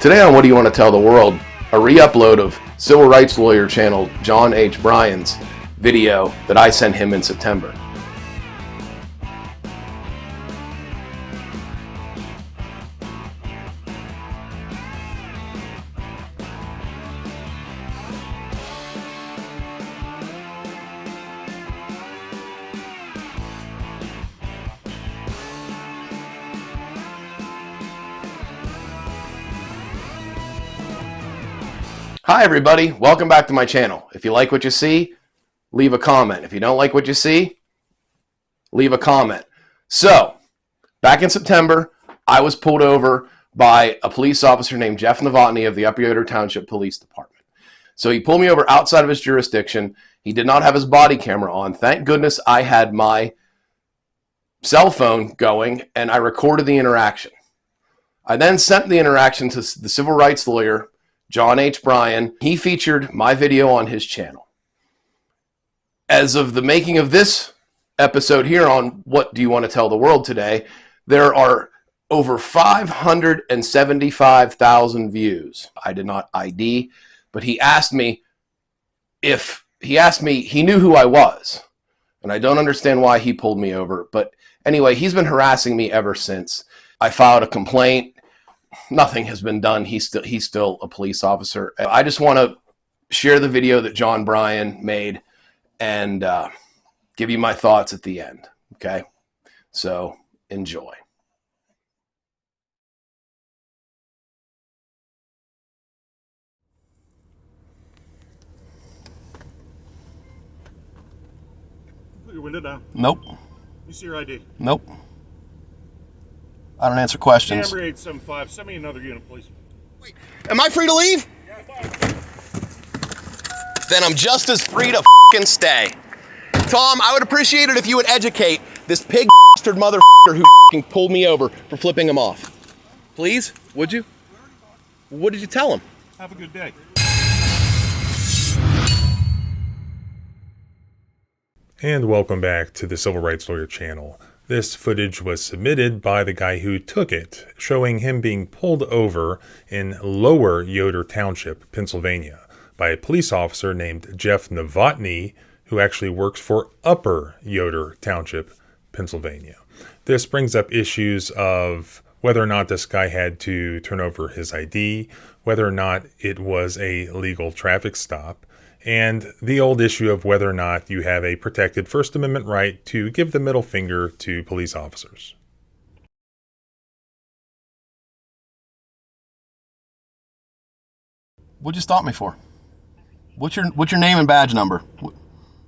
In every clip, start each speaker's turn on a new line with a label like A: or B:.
A: Today on What Do You Want to Tell the World, a re-upload of civil rights lawyer channel John H. Bryan's video that I sent him in September. Hi everybody, welcome back to my channel. If you like what you see, leave a comment. If you don't like what you see, leave a comment. So, back in September, I was pulled over by a police officer named Jeff Novotny of the Yoder Township Police Department. So he pulled me over outside of his jurisdiction. He did not have his body camera on. Thank goodness I had my cell phone going and I recorded the interaction. I then sent the interaction to the civil rights lawyer, John H. Bryan. He featured my video on his channel. As of the making of this episode here on What Do You Want to Tell the World today, there are over 575,000 views. I did not ID, but he asked me, he knew who I was, and I don't understand why he pulled me over. But anyway, he's been harassing me ever since. I filed a complaint. Nothing has been done. He's still a police officer. I just want to share the video that John Bryan made and give you my thoughts at the end. Okay, so enjoy.
B: Put your window down.
A: Nope.
B: You see your ID?
A: Nope. I don't answer questions.
B: Camry 875. Send me another unit, please.
A: Wait, am I free to leave?
B: Yeah, fine.
A: Then I'm just as free to fucking stay. Tom, I would appreciate it if you would educate this pig bastard motherfucker who fucking pulled me over for flipping him off. Please, would you? What did you tell him?
B: Have a good day.
C: And welcome back to the Civil Rights Lawyer channel. This footage was submitted by the guy who took it, showing him being pulled over in Lower Yoder Township, Pennsylvania, by a police officer named Jeff Novotny, who actually works for Upper Yoder Township, Pennsylvania. This brings up issues of whether or not this guy had to turn over his ID, whether or not it was a legal traffic stop, and the old issue of whether or not you have a protected First Amendment right to give the middle finger to police officers.
A: What'd you stop me for? What's your name and badge number?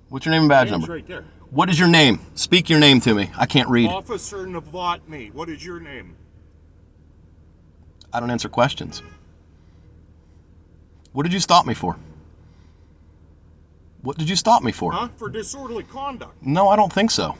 A: What's your name and badge number?
B: Right there.
A: What is your name? Speak your name to me. I can't read.
B: Officer Novotny. What is your name?
A: I don't answer questions. What did you stop me for? What did you stop me for?
B: Huh? For disorderly conduct.
A: No, I don't think so.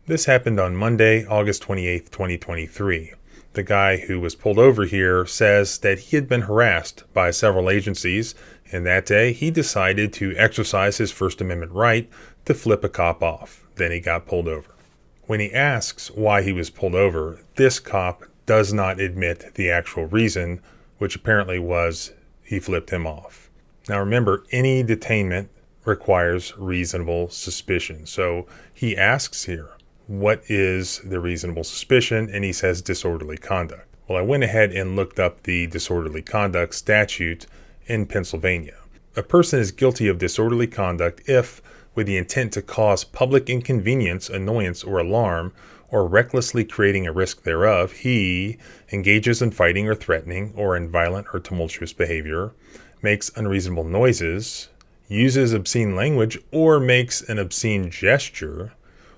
C: This happened on Monday, August 28th, 2023. The guy who was pulled over here says that he had been harassed by several agencies, and that day he decided to exercise his First Amendment right to flip a cop off. Then he got pulled over. When he asks why he was pulled over, this cop does not admit the actual reason, which apparently was he flipped him off. Now remember, any detainment requires reasonable suspicion. So he asks here, what is the reasonable suspicion? And he says disorderly conduct. Well, I went ahead and looked up the disorderly conduct statute in Pennsylvania. A person is guilty of disorderly conduct if, with the intent to cause public inconvenience, annoyance, or alarm, or recklessly creating a risk thereof, he engages in fighting or threatening, or in violent or tumultuous behavior, makes unreasonable noises, uses obscene language, or makes an obscene gesture,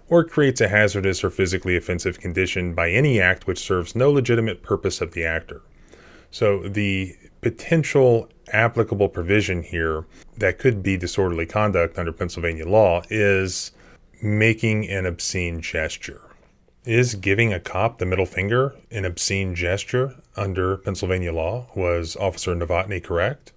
C: or creates a hazardous or physically offensive condition by any act which serves no legitimate purpose of the actor. So the potential applicable provision here that could be disorderly conduct under Pennsylvania law is making an obscene gesture. Is giving a cop the middle finger an obscene gesture under Pennsylvania law? Was Officer Novotny correct?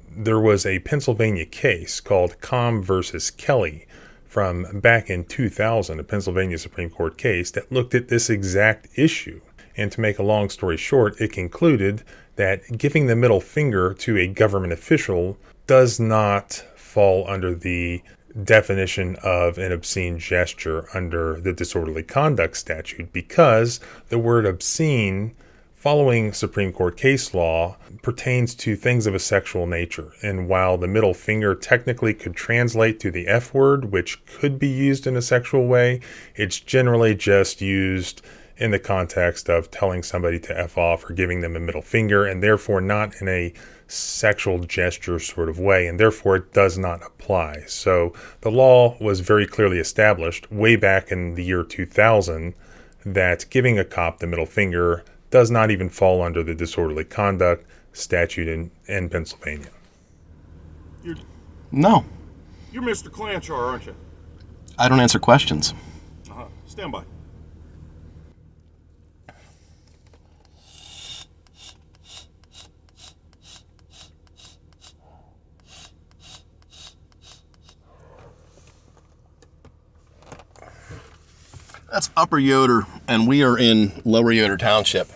C: There was a Pennsylvania case called Com versus Kelly from back in 2000, a Pennsylvania Supreme Court case that looked at this exact issue. And to make a long story short, it concluded that giving the middle finger to a government official does not fall under the definition of an obscene gesture under the disorderly conduct statute, because the word obscene, following Supreme Court case law, pertains to things of a sexual nature. And while the middle finger technically could translate to the F word, which could be used in a sexual way, it's generally just used in the context of telling somebody to F off or giving them a middle finger, and therefore not in a sexual gesture sort of way, and therefore it does not apply. So the law was very clearly established way back in the year 2000 that giving a cop the middle finger does not even fall under the disorderly conduct statute in Pennsylvania.
A: No,
B: You're Mr. Clanchar, aren't you?
A: I don't answer questions.
B: Stand by.
A: That's Upper Yoder, and we are in Lower Yoder Township.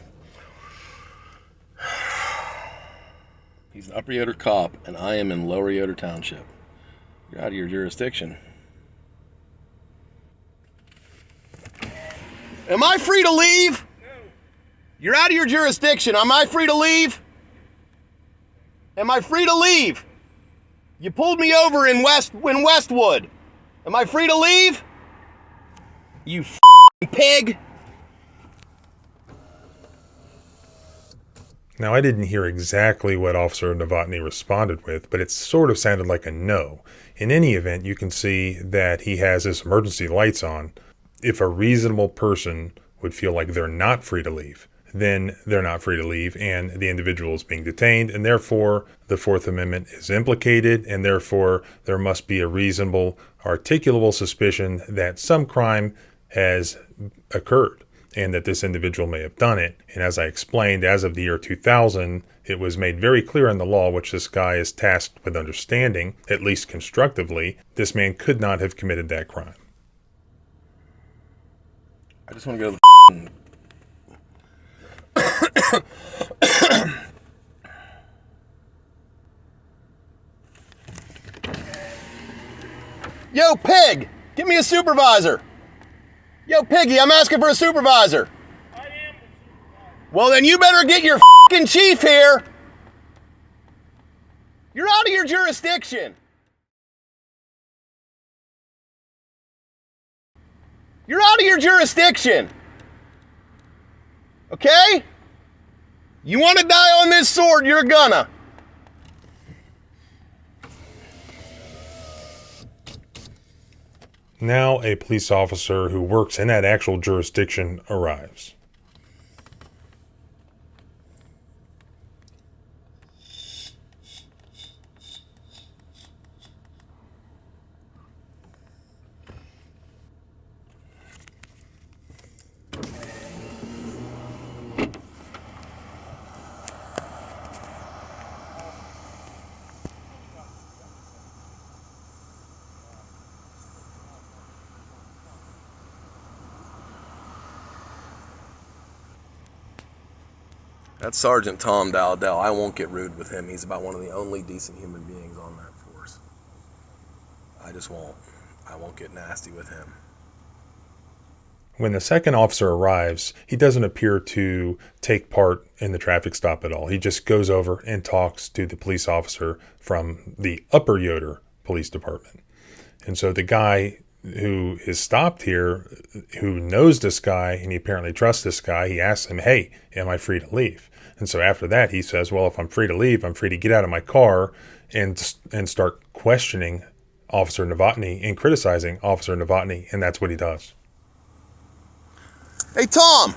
A: He's an Upper Yoder cop, and I am in Lower Yoder Township. You're out of your jurisdiction. Am I free to leave? No. You're out of your jurisdiction. Am I free to leave? Am I free to leave? You pulled me over in Westwood. Am I free to leave? You f***ing pig.
C: Now, I didn't hear exactly what Officer Novotny responded with, but it sort of sounded like a no. In any event, you can see that he has his emergency lights on. If a reasonable person would feel like they're not free to leave, then they're not free to leave, and the individual is being detained, and therefore the Fourth Amendment is implicated, and therefore there must be a reasonable, articulable suspicion that some crime has occurred and that this individual may have done it. And as I explained, as of the year 2000, it was made very clear in the law, which this guy is tasked with understanding, at least constructively, this man could not have committed that crime.
A: I just want to go to the Yo, pig! Give me a supervisor! Yo, Piggy, I'm asking for a supervisor.
B: I am the supervisor.
A: Well, then you better get your f***ing chief here. You're out of your jurisdiction. You're out of your jurisdiction. Okay? You want to die on this sword, you're gonna.
C: Now a police officer who works in that actual jurisdiction arrives.
A: That's Sergeant Tom Dowdell. I won't get rude with him. He's about one of the only decent human beings on that force. I just won't. I won't get nasty with him.
C: When the second officer arrives, he doesn't appear to take part in the traffic stop at all. He just goes over and talks to the police officer from the Upper Yoder Police Department. And so the guy who is stopped here, who knows this guy, and he apparently trusts this guy, he asks him, hey, am I free to leave? And so after that, he says, well, if I'm free to leave, I'm free to get out of my car and start questioning Officer Novotny and criticizing Officer Novotny, and that's what he does.
A: Hey, Tom!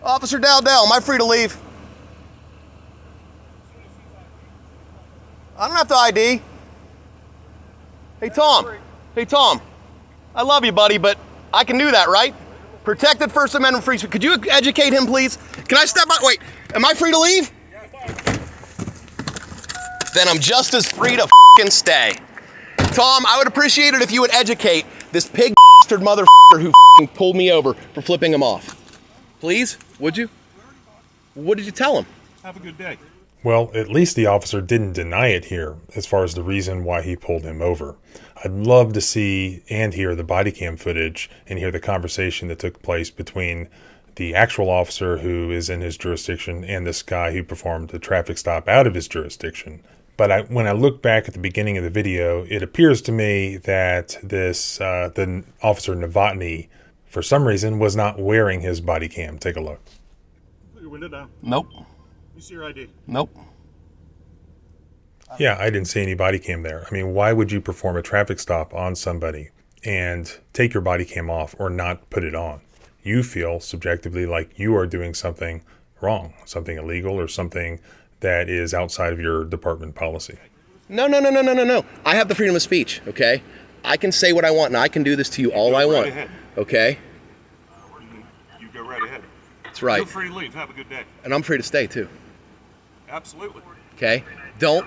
A: Officer Dowdell, am I free to leave? I don't have to ID. Hey, Tom. Hey, Tom. I love you, buddy, but I can do that, right? Protected First Amendment free speech. Could you educate him, please? Can I step out? Wait, am I free to leave? Then I'm just as free to f***ing stay. Tom, I would appreciate it if you would educate this pig bastard motherfucker who f***ing pulled me over for flipping him off. Please? Would you? What did you tell him?
B: Have a good day.
C: Well, at least the officer didn't deny it here as far as the reason why he pulled him over. I'd love to see and hear the body cam footage and hear the conversation that took place between the actual officer who is in his jurisdiction and this guy who performed the traffic stop out of his jurisdiction. But when I look back at the beginning of the video, it appears to me that the officer Novotny, for some reason, was not wearing his body cam. Take a look.
B: Put your window down.
A: Nope.
B: Let me see your ID.
A: Nope.
C: Yeah, I didn't see any body cam there. I mean, why would you perform a traffic stop on somebody and take your body cam off or not put it on? You feel subjectively like you are doing something wrong, something illegal, or something that is outside of your department policy.
A: No. I have the freedom of speech, okay? I can say what I want, and I can do this to you all I want,
B: ahead.
A: okay?
B: You go right ahead.
A: That's right.
B: Feel free to leave. Have a good day.
A: And I'm free to stay, too,
B: Absolutely.
A: okay? Don't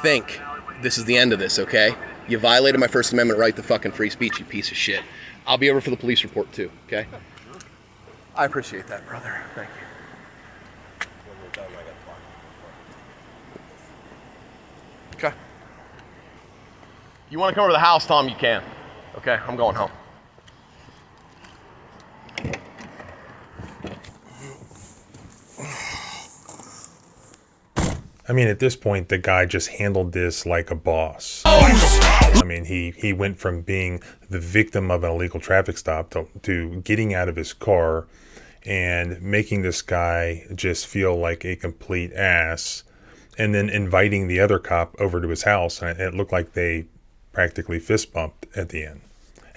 A: think this is the end of this, okay? You violated my First Amendment right to fucking free speech, you piece of shit. I'll be over for the police report, too, okay? I appreciate that, brother. Thank you. Okay. You want to come over to the house, Tom, you can. Okay, I'm going home.
C: I mean, at this point, the guy just handled this like a boss. I mean, he went from being the victim of an illegal traffic stop to getting out of his car and making this guy just feel like a complete ass, and then inviting the other cop over to his house. And it looked like they practically fist bumped at the end.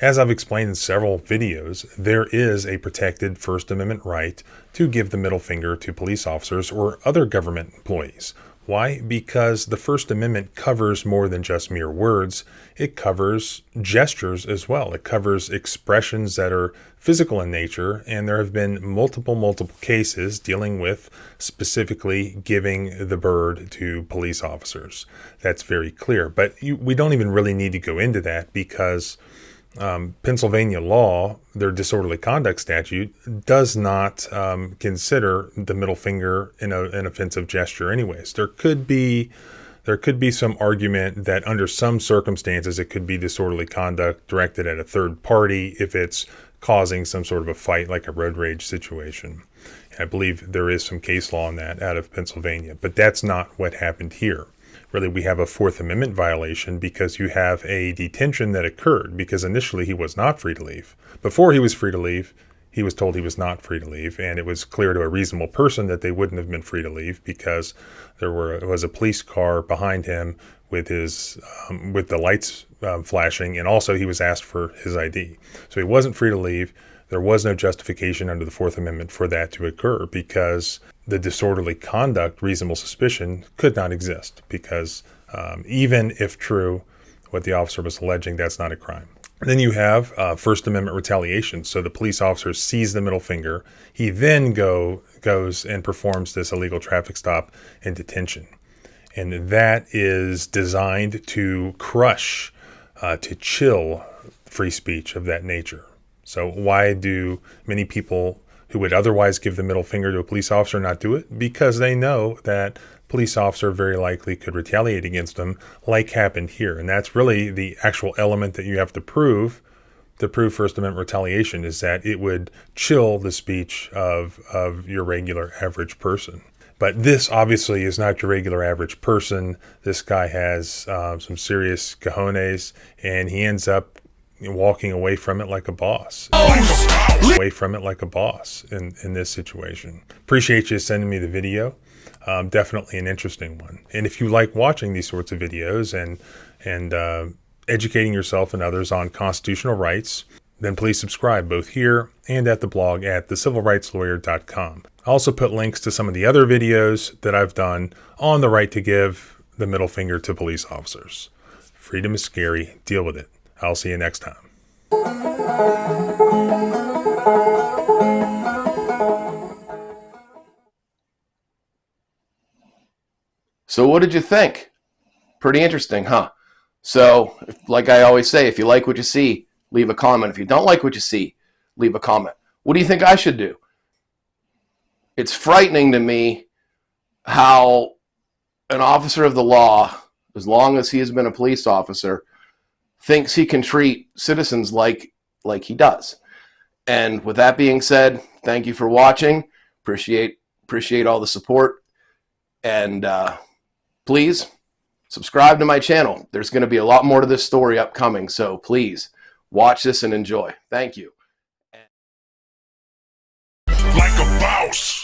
C: As I've explained in several videos, there is a protected First Amendment right to give the middle finger to police officers or other government employees. Why? Because the First Amendment covers more than just mere words. It covers gestures as well. It covers expressions that are physical in nature, and there have been multiple cases dealing with specifically giving the bird to police officers. That's very clear. But we don't even really need to go into that because Pennsylvania law, their disorderly conduct statute, does not consider the middle finger an offensive gesture anyways. There could be some argument that under some circumstances it could be disorderly conduct directed at a third party if it's causing some sort of a fight like a road rage situation. I believe there is some case law on that out of Pennsylvania, but that's not what happened here. Really, we have a Fourth Amendment violation because you have a detention that occurred because initially he was not free to leave. Before he was free to leave, he was told he was not free to leave, and it was clear to a reasonable person that they wouldn't have been free to leave because there was a police car behind him with with the lights flashing, and also he was asked for his ID. So he wasn't free to leave. There was no justification under the Fourth Amendment for that to occur because the disorderly conduct, reasonable suspicion, could not exist because even if true, what the officer was alleging, that's not a crime. Then you have First Amendment retaliation. So the police officer sees the middle finger. He then goes and performs this illegal traffic stop and detention. And that is designed to crush, to chill free speech of that nature. So why do many people who would otherwise give the middle finger to a police officer not do it? Because they know that police officer very likely could retaliate against them, like happened here. And that's really the actual element that you have to prove First Amendment retaliation, is that it would chill the speech of your regular average person. But this obviously is not your regular average person. This guy has some serious cojones, and he ends up walking away from it like a boss. Away from it like a boss in this situation. Appreciate you sending me the video. Definitely an interesting one. And if you like watching these sorts of videos and educating yourself and others on constitutional rights, then please subscribe both here and at the blog at thecivilrightslawyer.com. I also put links to some of the other videos that I've done on the right to give the middle finger to police officers. Freedom is scary. Deal with it. I'll see you next time.
A: So what did you think? Pretty interesting, huh? So, like I always say, if you like what you see, leave a comment. If you don't like what you see, leave a comment. What do you think I should do? it's frightening to me how an officer of the law, as long as he has been a police officer, thinks he can treat citizens like he does. And with that being said, thank you for watching. Appreciate all the support. And please subscribe to my channel. There's going to be a lot more to this story upcoming, so please watch this and enjoy. Thank you.
D: Like a boss.